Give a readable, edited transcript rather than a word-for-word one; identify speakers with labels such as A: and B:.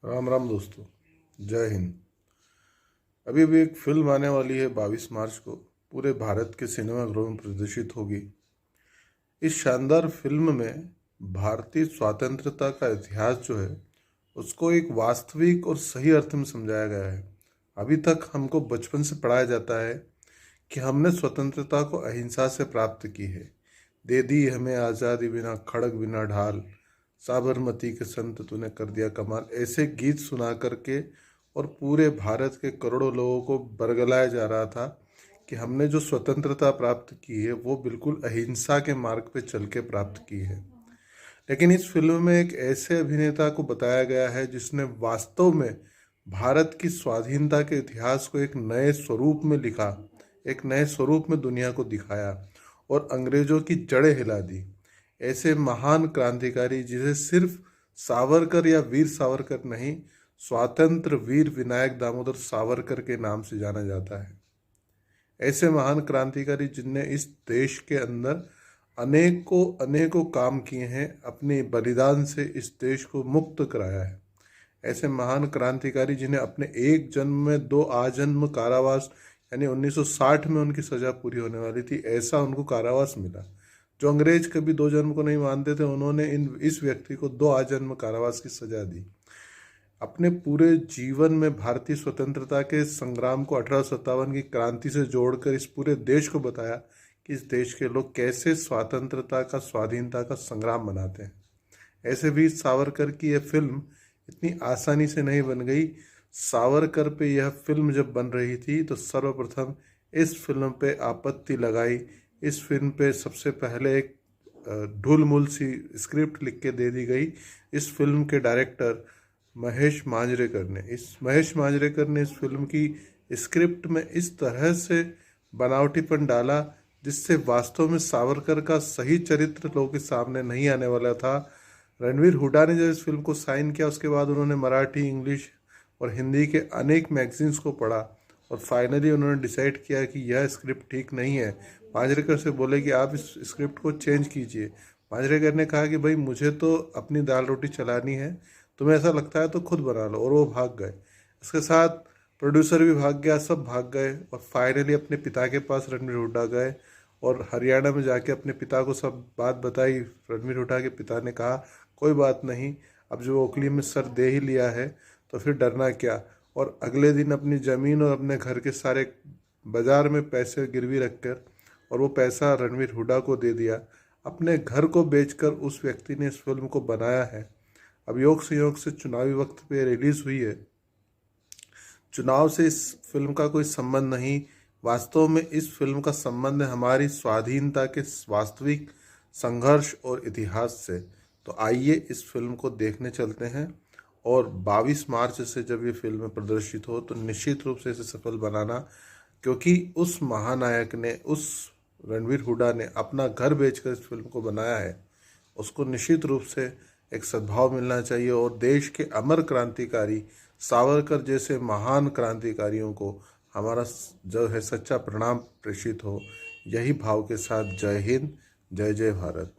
A: राम राम दोस्तों। जय हिंद। अभी अभी एक फिल्म आने वाली है 22 मार्च को, पूरे भारत के सिनेमाघरों में प्रदर्शित होगी। इस शानदार फिल्म में भारतीय स्वतंत्रता का इतिहास जो है उसको एक वास्तविक और सही अर्थ में समझाया गया है। अभी तक हमको बचपन से पढ़ाया जाता है कि हमने स्वतंत्रता को अहिंसा से प्राप्त की है। दे दी हमें आज़ादी बिना खड़ग बिना ढाल, साबरमती के संत तूने कर दिया कमाल, ऐसे गीत सुना करके और पूरे भारत के करोड़ों लोगों को बरगलाया जा रहा था कि हमने जो स्वतंत्रता प्राप्त की है वो बिल्कुल अहिंसा के मार्ग पे चल के प्राप्त की है। लेकिन इस फिल्म में एक ऐसे अभिनेता को बताया गया है जिसने वास्तव में भारत की स्वाधीनता के इतिहास को एक नए स्वरूप में लिखा, एक नए स्वरूप में दुनिया को दिखाया और अंग्रेजों की जड़ें हिला दी। ऐसे महान क्रांतिकारी जिसे सिर्फ सावरकर या वीर सावरकर नहीं, स्वातंत्र वीर विनायक दामोदर सावरकर के नाम से जाना जाता है। ऐसे महान क्रांतिकारी जिनने इस देश के अंदर अनेकों अनेकों काम किए हैं, अपने बलिदान से इस देश को मुक्त कराया है। ऐसे महान क्रांतिकारी जिन्हें अपने एक जन्म में दो आजन्म कारावास, यानी 1960 में उनकी सजा पूरी होने वाली थी, ऐसा उनको कारावास मिला। जो अंग्रेज कभी दो जन्म को नहीं मानते थे, उन्होंने इस व्यक्ति को दो आजन्म कारावास की सजा दी। अपने पूरे जीवन में भारतीय स्वतंत्रता के संग्राम को 1857 की क्रांति से जोड़कर इस पूरे देश को बताया कि इस देश के लोग कैसे स्वतंत्रता का, स्वाधीनता का संग्राम मनाते हैं। ऐसे भी सावरकर की यह फिल्म इतनी आसानी से नहीं बन गई। सावरकर पे यह फिल्म जब बन रही थी तो सर्वप्रथम इस फिल्म पे आपत्ति लगाई। इस फिल्म पे सबसे पहले एक ढुलमुल सी स्क्रिप्ट लिख के दे दी गई। इस फिल्म के डायरेक्टर महेश मांजरेकर ने इस फिल्म की स्क्रिप्ट में इस तरह से बनावटीपन डाला जिससे वास्तव में सावरकर का सही चरित्र लोगों के सामने नहीं आने वाला था। रणवीर हुड्डा ने जब इस फिल्म को साइन किया, उसके बाद उन्होंने मराठी, इंग्लिश और हिंदी के अनेक मैगजीन्स को पढ़ा और फाइनली उन्होंने डिसाइड किया कि यह स्क्रिप्ट ठीक नहीं है। मांजरेकर से बोले कि आप इस स्क्रिप्ट को चेंज कीजिए। मांजरेकर ने कहा कि भाई मुझे तो अपनी दाल रोटी चलानी है, तुम्हें ऐसा लगता है तो खुद बना लो, और वो भाग गए। इसके साथ प्रोड्यूसर भी भाग गया, सब भाग गए और फाइनली अपने पिता के पास रणवीर हुड्डा गए और हरियाणा में जाके अपने पिता को सब बात बताई। रणवीर हुड्डा के पिता ने कहा कोई बात नहीं, अब जो वकील में सर दे ही लिया है तो फिर डरना क्या। और अगले दिन अपनी ज़मीन और अपने घर के सारे बाजार में पैसे गिरवी रखकर और वो पैसा रणवीर हुड्डा को दे दिया। अपने घर को बेचकर उस व्यक्ति ने इस फिल्म को बनाया है। अब योग संयोग से चुनावी वक्त पे रिलीज़ हुई है। चुनाव से इस फिल्म का कोई संबंध नहीं, वास्तव में इस फिल्म का संबंध है हमारी स्वाधीनता के वास्तविक संघर्ष और इतिहास से। तो आइए इस फिल्म को देखने चलते हैं और 22 मार्च से जब ये फिल्म प्रदर्शित हो तो निश्चित रूप से इसे सफल बनाना, क्योंकि उस महानायक ने, उस रणवीर हुड्डा ने अपना घर बेचकर इस फिल्म को बनाया है। उसको निश्चित रूप से एक सद्भाव मिलना चाहिए और देश के अमर क्रांतिकारी सावरकर जैसे महान क्रांतिकारियों को हमारा जो है सच्चा प्रणाम प्रेषित हो। यही भाव के साथ जय हिंद, जय जय भारत।